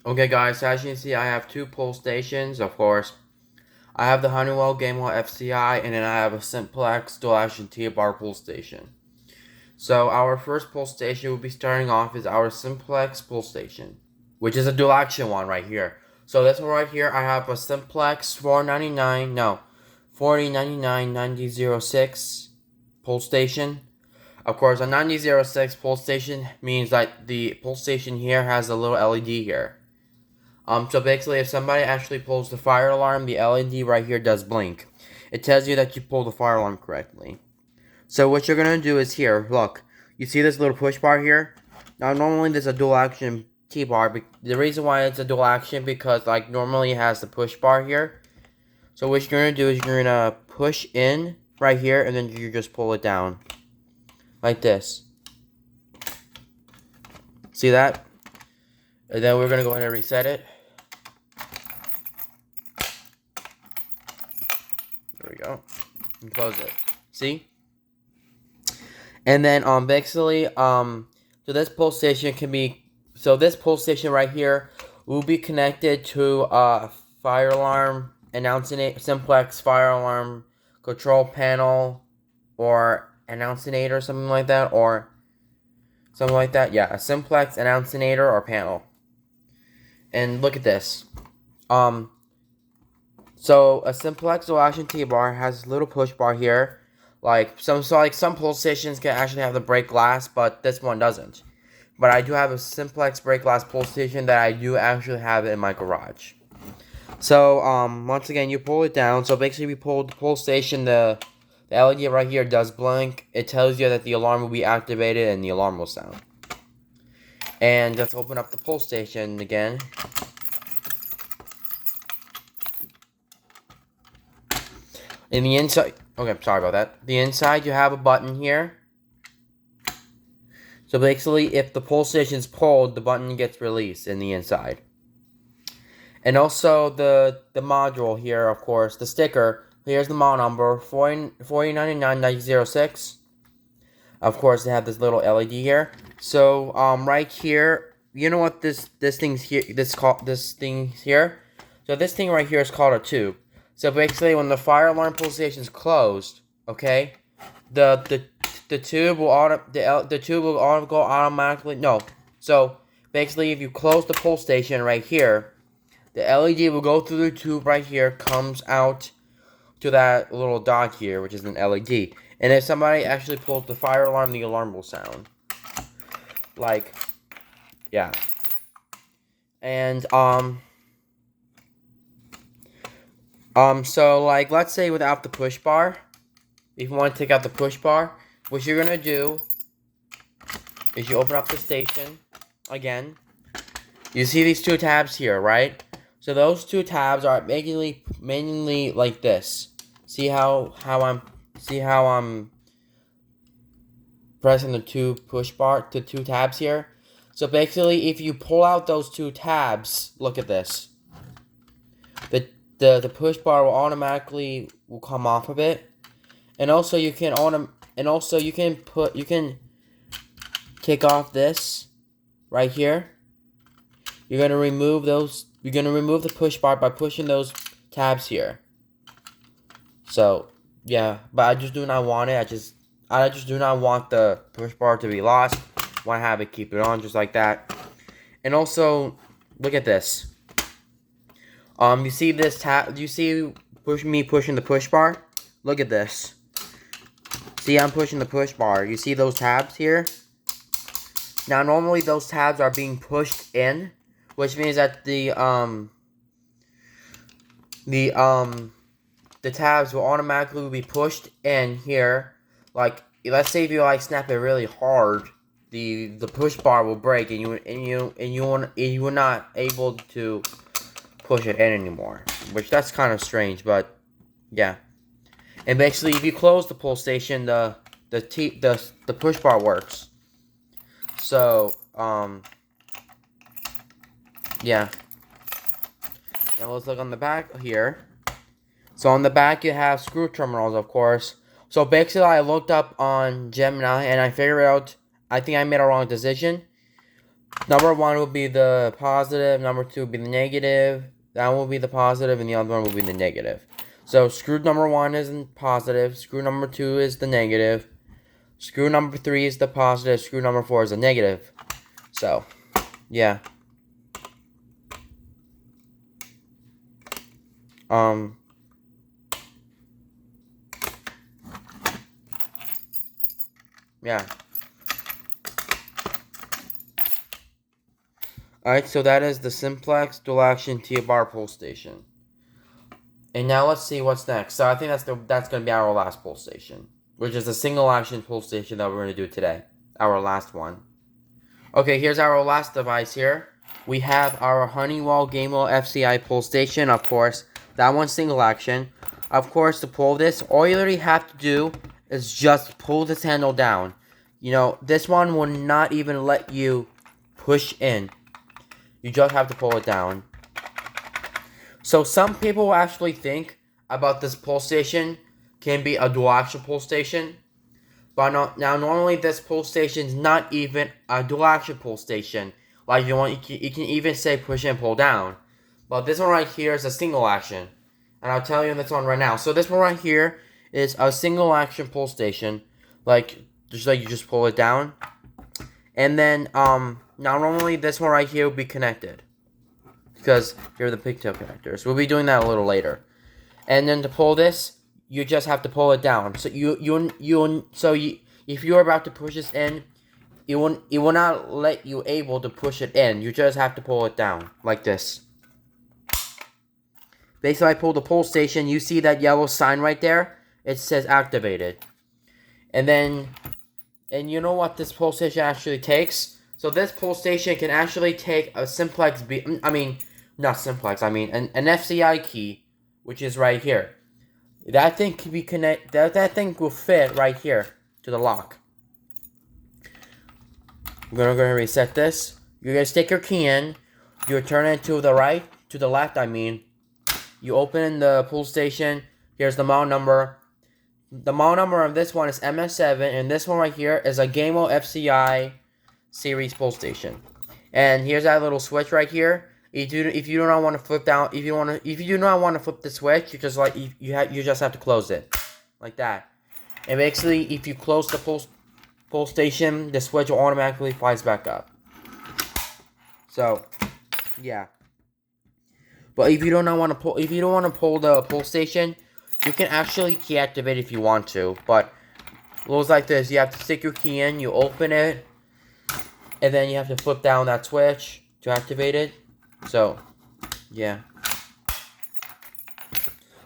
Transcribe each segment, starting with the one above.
Okay guys, as you can see I have two pull stations, of course. I have the Honeywell Gamewell FCI and then I have a Simplex dual action T-bar pull station. So our first pull station will be starting off is our Simplex pull station, which is a dual action one right here. So this one right here I have a Simplex 4099 pull station. Of course, a 9006 pull station means that the pull station here has a little LED here. So basically, if somebody actually pulls the fire alarm, the LED right here does blink. It tells you that you pulled the fire alarm correctly. So what you're gonna do is here, look, you see this little push bar here? Now normally there's a dual action T-bar, but the reason why it's a dual action because like normally it has the push bar here. So what you're gonna do is you're gonna push in right here and then you just pull it down. Like this. See that? And then we're gonna go ahead and reset it. There we go. And close it. See? And then basically so this pull station can be this pull station right here will be connected to fire alarm announcing simplex fire alarm control panel or announcinator or something like that yeah, a simplex announcinator or panel. And look at this. So a simplex dual action T-bar has a little push bar here. Like some pull stations can actually have the break glass, but this one doesn't. But I do have a simplex break glass pull station that I do actually have in my garage. So once again you pull it down. So basically we pull the pull station, the LED right here does blink. It tells you that the alarm will be activated and the alarm will sound. And let's open up the pull station again. In the inside, okay, sorry about that. The inside, you have a button here. So basically, if the pull station is pulled, the button gets released in the inside. And also the module here, of course, the sticker. Here's the model number 4099-06. Of course, they have this little LED here. So right here, you know what this thing's here? This thing here. So this thing right here is called a tube. So basically, when the fire alarm pull station is closed, okay, the tube will go automatically. No, so basically, if you close the pull station right here, the LED will go through the tube right here, comes out to that little dot here, which is an LED. And if somebody actually pulls the fire alarm, the alarm will sound. Like, yeah. And so like let's say without the push bar, if you want to take out the push bar, what you're gonna do is you open up the station again. You see these two tabs here, right? So those two tabs are mainly like this. See how I'm pressing the two tabs here. So basically, if you pull out those two tabs, look at this. The push bar will automatically come off of it, and also you can take off this right here. You're gonna remove the push bar by pushing those tabs here. So yeah, but I just do not want it. I just do not want the push bar to be lost. Want to have it keep it on just like that. And also, look at this. You see this tab? You see me pushing the push bar? Look at this. See, I'm pushing the push bar. You see those tabs here? Now, normally those tabs are being pushed in, which means that the tabs will automatically be pushed in here. Like, let's say if you like snap it really hard, the push bar will break, and you are not able to push it in anymore. Which that's kind of strange, but yeah. And basically, if you close the pull station, the push bar works. So yeah. Now let's look on the back here. So on the back you have screw terminals, of course. So basically I looked up on Gemini and I figured out, I think I made a wrong decision. Number 1 will be the positive, number 2 will be the negative, that will be the positive, and the other one will be the negative. So screw number 1 is positive, screw number 2 is the negative, screw number 3 is the positive, screw number 4 is the negative. So, yeah. Yeah. Alright, so that is the simplex dual action T-bar pull station. And now let's see what's next. So I think that's gonna be our last pull station, which is a single action pull station that we're gonna do today. Our last one. Okay, here's our last device here. We have our Honeywell Gamewell FCI pull station, of course. That one's single action. Of course, to pull this, all you literally have to do is just pull this handle down. You know, this one will not even let you push in. You just have to pull it down. So some people actually think about this pull station can be a dual action pull station. But now normally this pull station is not even a dual action pull station. Like you can even say push and pull down. But this one right here is a single action. And I'll tell you this one right now. So this one right here is a single action pull station. Like you just pull it down. And then now normally this one right here will be connected. Because here are the pigtail connectors. We'll be doing that a little later. And then to pull this, you just have to pull it down. So if you're about to push this in, it will not let you able to push it in. You just have to pull it down like this. Basically, I pull the pull station. You see that yellow sign right there? It says activated. And you know what this pull station actually takes? So this pull station can actually take a simplex not simplex. I mean an FCI key, which is right here. That thing can be that thing will fit right here to the lock. We're gonna reset this. You're gonna stick your key in. You turn it to the right, to the left. I mean, you open the pull station. Here's the model number. The model number of this one is MS7, and this one right here is a Gamewell FCI series pull station. And here's that little switch right here. If you do not want to flip down, if you do not want to flip the switch, you just you just have to close it, like that. And basically, if you close the pull station, the switch will automatically flies back up. So, yeah. But if you don't want to pull the pull station, you can actually key activate if you want to. But it looks like this: you have to stick your key in, you open it, and then you have to flip down that switch to activate it. So, yeah.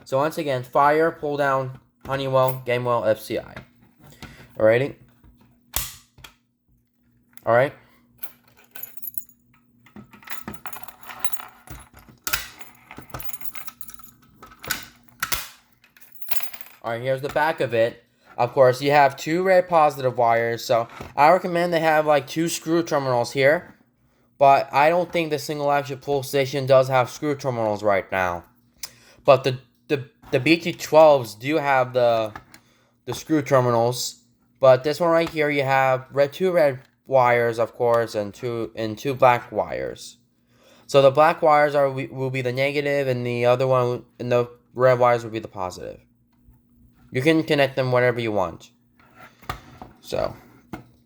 So once again, fire, pull down, Honeywell, Gamewell, FCI. Alrighty? Alright? Alright, here's the back of it. Of course, you have two red positive wires, so I recommend they have like two screw terminals here. But I don't think the single action pull station does have screw terminals right now. But the BT12s do have the screw terminals. But this one right here, you have two red wires, of course, and two black wires. So the black wires will be the negative, and the other one, and the red wires will be the positive. You can connect them whatever you want. So,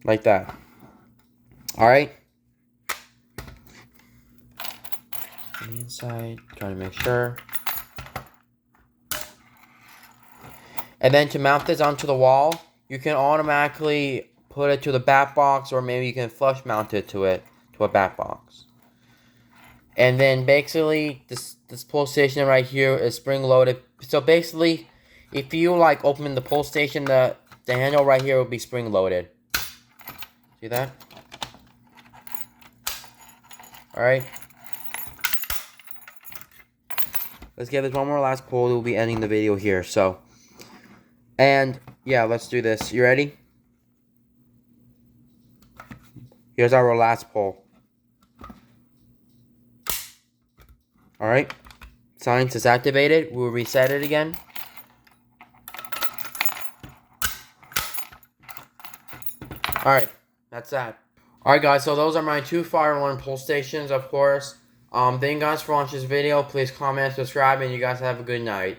like that. All right. The inside, trying to make sure. And then to mount this onto the wall, you can automatically put it to the bat box, or maybe you can flush mount it to a bat box. And then basically this pull station right here is spring loaded. So basically, if you like open the pull station, the handle right here will be spring loaded. See that? All right. Let's give this one more last pull. We'll be ending the video here. So, and yeah, let's do this. You ready? Here's our last pull. All right. Science is activated. We'll reset it again. All right. That's that. Alright guys, so those are my 2 Fire Alarm pull stations, of course. Thank you guys for watching this video. Please comment, subscribe, and you guys have a good night.